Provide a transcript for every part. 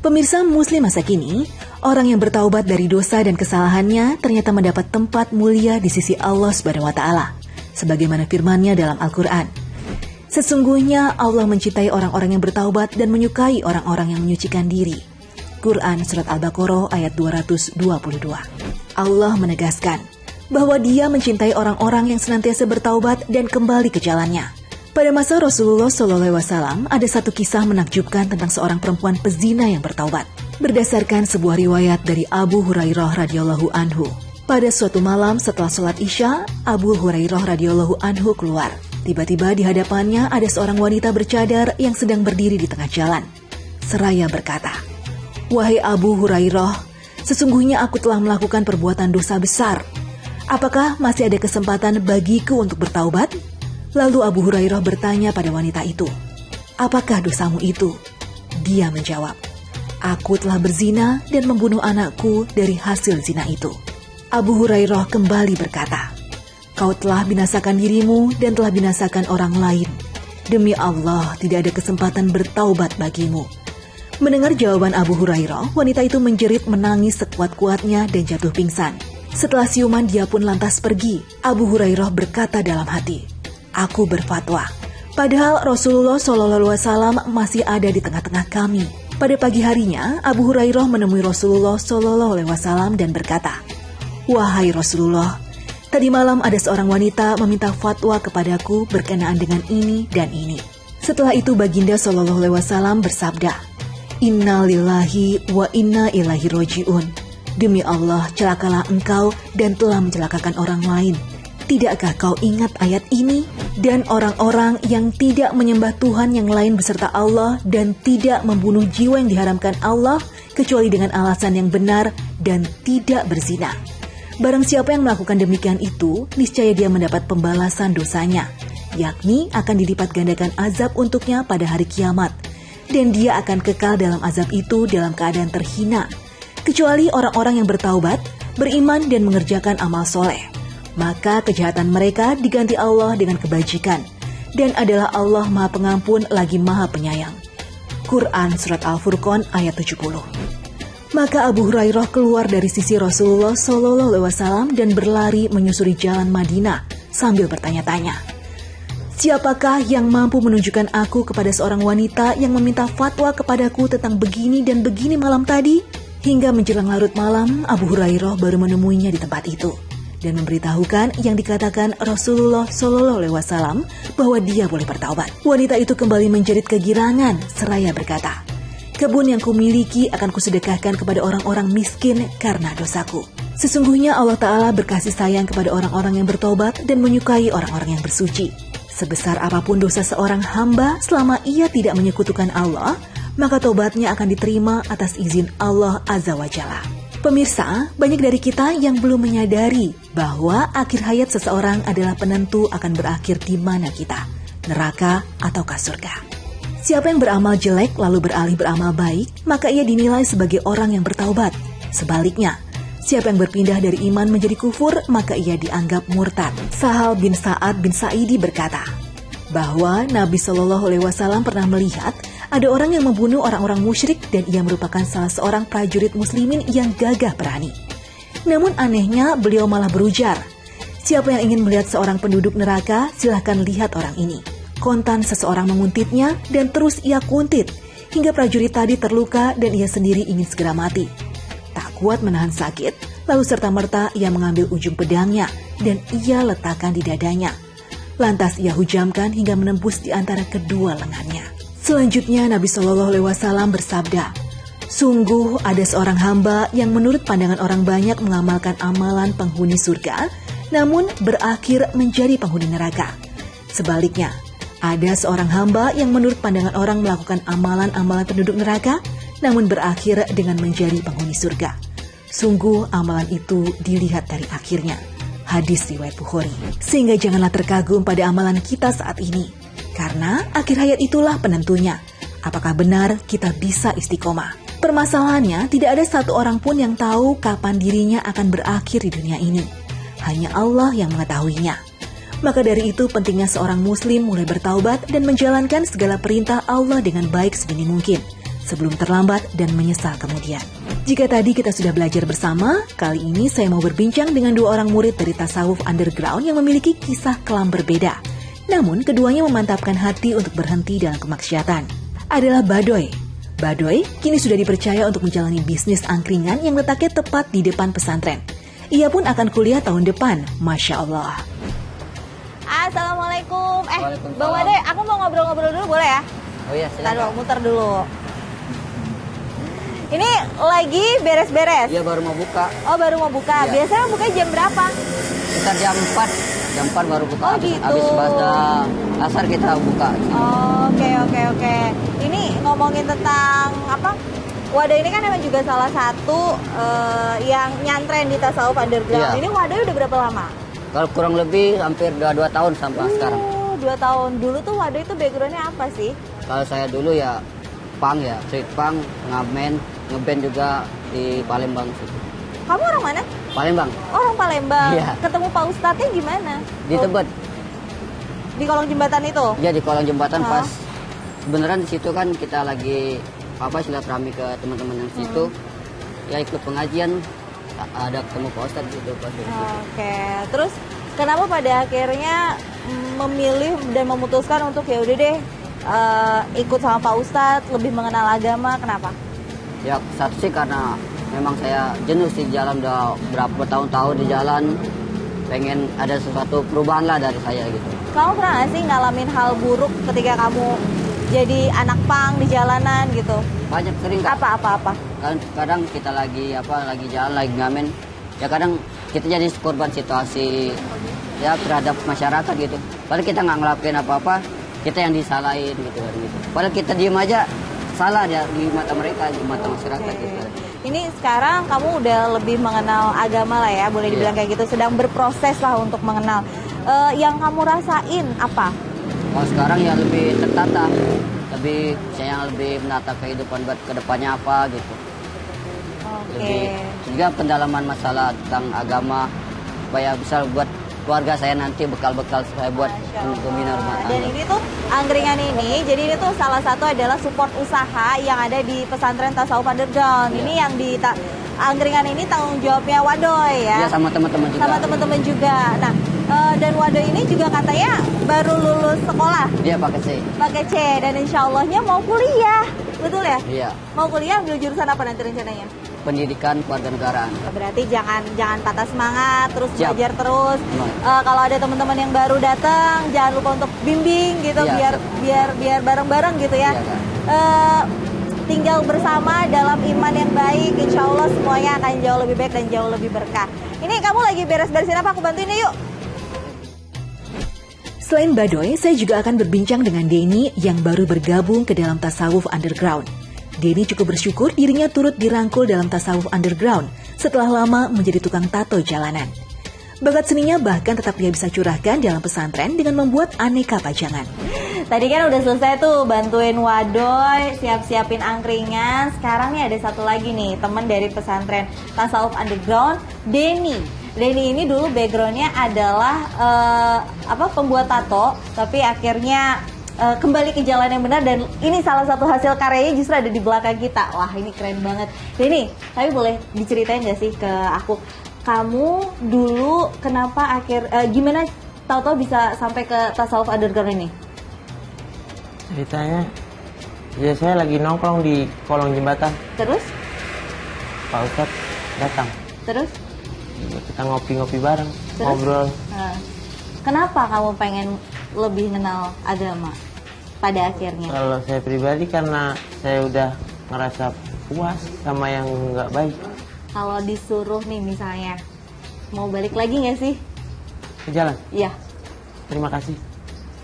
Pemirsa Muslim masa kini, orang yang bertaubat dari dosa dan kesalahannya ternyata mendapat tempat mulia di sisi Allah SWT, sebagaimana firman-Nya dalam Al-Quran. Sesungguhnya Allah mencintai orang-orang yang bertaubat dan menyukai orang-orang yang menyucikan diri. Quran Surat Al-Baqarah ayat 222. Allah menegaskan bahwa Dia mencintai orang-orang yang senantiasa bertaubat dan kembali ke jalannya. Pada masa Rasulullah SAW, ada satu kisah menakjubkan tentang seorang perempuan pezina yang bertaubat. Berdasarkan sebuah riwayat dari Abu Hurairah radhiyallahu anhu, pada suatu malam setelah sholat Isya, Abu Hurairah radhiyallahu anhu keluar. Tiba-tiba di hadapannya ada seorang wanita bercadar yang sedang berdiri di tengah jalan. Seraya berkata, "Wahai Abu Hurairah, sesungguhnya aku telah melakukan perbuatan dosa besar. Apakah masih ada kesempatan bagiku untuk bertaubat?" Lalu Abu Hurairah bertanya pada wanita itu, "Apakah dosamu itu?" Dia menjawab, "Aku telah berzina dan membunuh anakku dari hasil zina itu." Abu Hurairah kembali berkata, "Kau telah binasakan dirimu dan telah binasakan orang lain. Demi Allah, tidak ada kesempatan bertaubat bagimu." Mendengar jawaban Abu Hurairah, wanita itu menjerit menangis sekuat-kuatnya dan jatuh pingsan. Setelah siuman dia pun lantas pergi. Abu Hurairah berkata dalam hati, "Aku berfatwa, padahal Rasulullah SAW masih ada di tengah-tengah kami." Pada pagi harinya, Abu Hurairah menemui Rasulullah SAW dan berkata, "Wahai Rasulullah, tadi malam ada seorang wanita meminta fatwa kepadaku berkenaan dengan ini dan ini." Setelah itu Baginda SAW bersabda, "Inna lillahi wa inna ilaihi roji'un." Demi Allah, celakalah engkau dan telah mencelakakan orang lain. Tidakkah kau ingat ayat ini? Dan orang-orang yang tidak menyembah Tuhan yang lain beserta Allah dan tidak membunuh jiwa yang diharamkan Allah kecuali dengan alasan yang benar dan tidak berzina. Barang siapa yang melakukan demikian itu, niscaya dia mendapat pembalasan dosanya, yakni akan dilipat gandakan azab untuknya pada hari kiamat. Dan dia akan kekal dalam azab itu dalam keadaan terhina. Kecuali orang-orang yang bertaubat, beriman dan mengerjakan amal soleh. Maka kejahatan mereka diganti Allah dengan kebajikan, dan adalah Allah Maha Pengampun lagi Maha Penyayang. Quran Surat Al-Furqan ayat 70. Maka Abu Hurairah keluar dari sisi Rasulullah SAW dan berlari menyusuri jalan Madinah sambil bertanya-tanya, "Siapakah yang mampu menunjukkan aku kepada seorang wanita yang meminta fatwa kepadaku tentang begini dan begini malam tadi?" Hingga menjelang larut malam, Abu Hurairah baru menemuinya di tempat itu dan memberitahukan yang dikatakan Rasulullah SAW bahwa dia boleh bertaubat. Wanita itu kembali menjerit kegirangan seraya berkata, "Kebun yang kumiliki akan kusedekahkan kepada orang-orang miskin karena dosaku." Sesungguhnya Allah Ta'ala berkasih sayang kepada orang-orang yang bertobat dan menyukai orang-orang yang bersuci. Sebesar apapun dosa seorang hamba selama ia tidak menyekutukan Allah, maka tobatnya akan diterima atas izin Allah Azza wa Jalla. Pemirsa, banyak dari kita yang belum menyadari bahwa akhir hayat seseorang adalah penentu akan berakhir di mana kita, neraka ataukah surga. Siapa yang beramal jelek lalu beralih beramal baik, maka ia dinilai sebagai orang yang bertaubat. Sebaliknya, siapa yang berpindah dari iman menjadi kufur, maka ia dianggap murtad. Sahal bin Sa'ad bin Sa'idi berkata bahwa Nabi SAW pernah melihat ada orang yang membunuh orang-orang musyrik dan ia merupakan salah seorang prajurit muslimin yang gagah berani. Namun anehnya beliau malah berujar, "Siapa yang ingin melihat seorang penduduk neraka, silahkan lihat orang ini." Kontan seseorang menguntitnya dan terus ia kuntit hingga prajurit tadi terluka dan ia sendiri ingin segera mati. Tak kuat menahan sakit, lalu serta-merta ia mengambil ujung pedangnya dan ia letakkan di dadanya. Lantas ia hujamkan hingga menembus di antara kedua lengannya. Selanjutnya Nabi SAW bersabda, "Sungguh ada seorang hamba yang menurut pandangan orang banyak mengamalkan amalan penghuni surga, namun berakhir menjadi penghuni neraka. Sebaliknya, ada seorang hamba yang menurut pandangan orang melakukan amalan-amalan penduduk neraka, namun berakhir dengan menjadi penghuni surga. Sungguh amalan itu dilihat dari akhirnya." Hadis riwayat Bukhari. Sehingga janganlah terkagum pada amalan kita saat ini, karena akhir hayat itulah penentunya. Apakah benar kita bisa istiqomah? Permasalahannya, tidak ada satu orang pun yang tahu kapan dirinya akan berakhir di dunia ini. Hanya Allah yang mengetahuinya. Maka dari itu pentingnya seorang muslim mulai bertaubat dan menjalankan segala perintah Allah dengan baik sedini mungkin, sebelum terlambat dan menyesal kemudian. Jika tadi kita sudah belajar bersama, kali ini saya mau berbincang dengan dua orang murid dari tasawuf underground yang memiliki kisah kelam berbeda. Namun keduanya memantapkan hati untuk berhenti dalam kemaksiatan. Adalah Badoy. Badoy kini sudah dipercaya untuk menjalani bisnis angkringan yang letaknya tepat di depan pesantren. Ia pun akan kuliah tahun depan, Masya Allah. Assalamualaikum. Bang Badoy, aku mau ngobrol-ngobrol dulu boleh ya? Oh iya, silakan. Muter dulu. Ini lagi beres-beres? Iya, baru mau buka. Oh, baru mau buka. Iya. Biasanya bukanya jam berapa? Sekitar jam 4. Jam 4 baru buka. Oh, gitu. Habis pada asar kita buka. Oh, oke. Ini ngomongin tentang apa? Wadah ini kan emang juga salah satu yang nyantren di tasawuf underground. Iya. Ini wadah udah berapa lama? Kalau kurang lebih hampir 2 tahun sampai sekarang. 2 tahun. Dulu tuh wadah itu backgroundnya apa sih? Kalau saya dulu ya punk ya, street punk, ngamen, ngeband juga di Palembang situ. Kamu orang mana? Palembang. Orang Palembang. Iya. Ketemu Pak Ustadznya gimana? Di Tebet. Di kolong jembatan itu? Ya di kolong jembatan Hah? pas. Sebenarnya di situ kan kita lagi silaturahmi ke teman-teman yang situ. Ya ikut pengajian, ada ketemu Pak Ustadz gitu pas itu. Oke. Terus kenapa pada akhirnya memilih dan memutuskan untuk ya udah deh ikut sama Pak Ustadz, lebih mengenal agama, kenapa? Ya satu sih karena memang saya jenuh di jalan, udah berapa tahun-tahun di jalan, pengen ada sesuatu perubahan lah dari saya gitu. Kamu pernah gak sih ngalamin hal buruk ketika kamu jadi anak pang di jalanan gitu? Banyak sering Kak. Apa? Kadang kita lagi jalan, lagi ngamen, ya kadang kita jadi korban situasi ya terhadap masyarakat gitu. Padahal kita nggak ngelakuin apa-apa, kita yang disalahin gitu. Padahal kita diem aja, salah ya di mata mereka, di mata masyarakat gitu. Ini sekarang kamu udah lebih mengenal agama lah ya, boleh dibilang kayak gitu. Sedang berproses lah untuk mengenal. Yang kamu rasain apa? Kalau sekarang ya lebih tertata, saya lebih menata kehidupan buat kedepannya apa gitu. Lebih juga pendalaman masalah tentang agama supaya bisa buat keluarga saya nanti bekal-bekal saya buat untuk membina rumah tangga. Dan ini tuh angkringan ini, jadi ini tuh salah satu adalah support usaha yang ada di pesantren tasawuf underground. Iya. Ini yang di angkringan ini tanggung jawabnya Wadoy ya. Iya, sama teman-teman juga. Sama teman-teman juga. Nah, dan Wadoy ini juga katanya baru lulus sekolah. Iya, pakai C. Pakai C, dan insya Allahnya mau kuliah, betul ya? Iya. Mau kuliah ambil jurusan apa nanti rencananya? Pendidikan kewarganegaraan. Berarti jangan patah semangat, terus Siap. belajar terus. Kalau ada teman-teman yang baru datang, jangan lupa untuk bimbing gitu, Iya, biar bareng-bareng gitu ya. Iya, Kak. Tinggal bersama dalam iman yang baik, insya Allah semuanya akan jauh lebih baik dan jauh lebih berkah. Ini kamu lagi beres-beresin apa? Aku bantuin yuk. Selain Badoy, saya juga akan berbincang dengan Denny yang baru bergabung ke dalam tasawuf underground. Denny cukup bersyukur dirinya turut dirangkul dalam tasawuf underground setelah lama menjadi tukang tato jalanan. Bakat seninya bahkan tetap dia bisa curahkan dalam pesantren dengan membuat aneka pajangan. Tadi kan udah selesai tuh bantuin Wadoy, siap-siapin angkringan. Sekarang nih ada satu lagi nih, teman dari pesantren tasawuf underground, Denny. Denny ini dulu backgroundnya adalah pembuat tato, tapi akhirnya kembali ke jalan yang benar, dan ini salah satu hasil karyanya justru ada di belakang kita. Wah, ini keren banget. Denny, tapi boleh diceritain gak sih ke aku, kamu dulu kenapa gimana tahu-tahu bisa sampai ke tasawuf underground ini? Ceritanya, ya saya lagi nongkrong di kolong jembatan. Terus? Pak Ustadz datang. Terus? Ya, kita ngopi-ngopi bareng, Terus? ngobrol. Kenapa kamu pengen lebih kenal agama pada akhirnya? Kalau saya pribadi karena saya udah ngerasa puas sama yang nggak baik. Kalau disuruh nih misalnya, mau balik lagi nggak sih? Ke jalan. Iya. Terima kasih.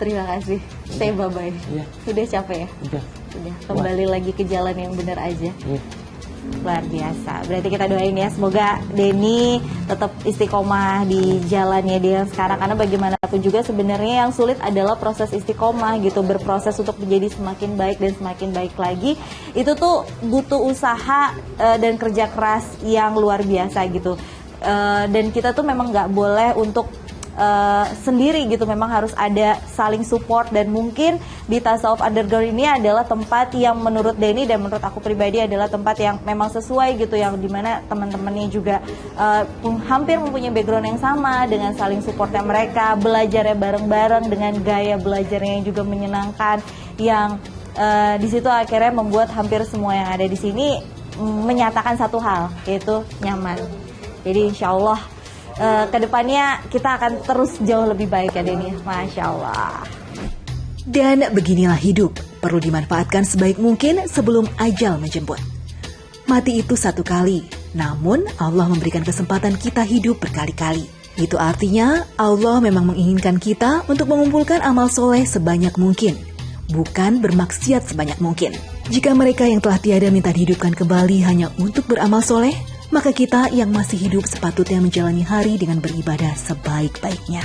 Terima kasih. Say bye-bye. Iya. Sudah capek ya? Udah. Sudah. Kembali lagi ke jalan yang benar aja. Iya. Luar biasa. Berarti kita doain ya, semoga Denny tetap istiqomah di jalannya dia sekarang. Karena bagaimanapun juga sebenarnya yang sulit adalah proses istiqomah gitu. Berproses untuk menjadi semakin baik dan semakin baik lagi. Itu tuh butuh usaha dan kerja keras yang luar biasa gitu. Dan kita tuh memang nggak boleh untuk sendiri gitu, memang harus ada saling support. Dan mungkin di Tasawuf Underground ini adalah tempat yang menurut Denny dan menurut aku pribadi adalah tempat yang memang sesuai gitu, yang dimana teman-temannya juga hampir mempunyai background yang sama, dengan saling supportnya mereka, belajarnya bareng-bareng dengan gaya belajarnya yang juga menyenangkan, yang di situ akhirnya membuat hampir semua yang ada di sini menyatakan satu hal, yaitu nyaman. Jadi insya Allah kedepannya kita akan terus jauh lebih baik ya Denny. Masya Allah. Dan beginilah hidup, perlu dimanfaatkan sebaik mungkin sebelum ajal menjemput. Mati itu satu kali, namun Allah memberikan kesempatan kita hidup berkali-kali. Itu artinya Allah memang menginginkan kita untuk mengumpulkan amal soleh sebanyak mungkin, bukan bermaksiat sebanyak mungkin. Jika mereka yang telah tiada minta dihidupkan kembali hanya untuk beramal soleh, maka kita yang masih hidup sepatutnya menjalani hari dengan beribadah sebaik-baiknya.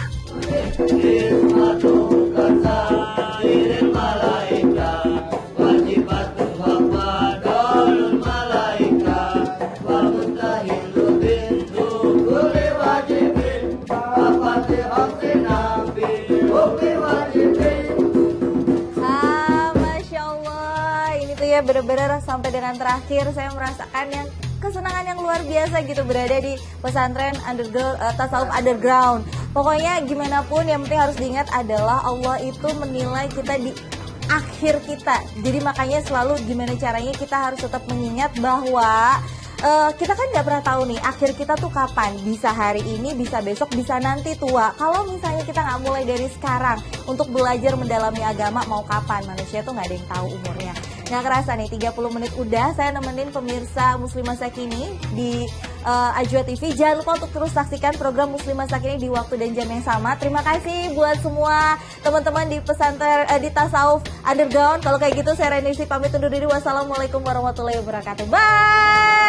Masya Allah, ini tuh ya benar-benar sampai dengan terakhir saya merasakan yang kesenangan yang luar biasa gitu berada di pesantren Tasawuf Underground. Pokoknya gimana pun yang penting harus diingat adalah Allah itu menilai kita di akhir kita. Jadi makanya selalu gimana caranya kita harus tetap mengingat bahwa kita kan nggak pernah tahu nih akhir kita tuh kapan. Bisa hari ini, bisa besok, bisa nanti tua. Kalau misalnya kita nggak mulai dari sekarang untuk belajar mendalami agama, mau kapan? Manusia tuh nggak ada yang tahu umurnya. Nggak kerasa nih 30 menit udah saya nemenin pemirsa Muslimah Sakini di Ajwa TV. Jangan lupa untuk terus saksikan program Muslimah Sakini di waktu dan jam yang sama. Terima kasih buat semua teman-teman di pesantren di Tasawuf Underground. Kalau kayak gitu saya Renisi pamit undur diri. Wassalamualaikum warahmatullahi wabarakatuh. Bye.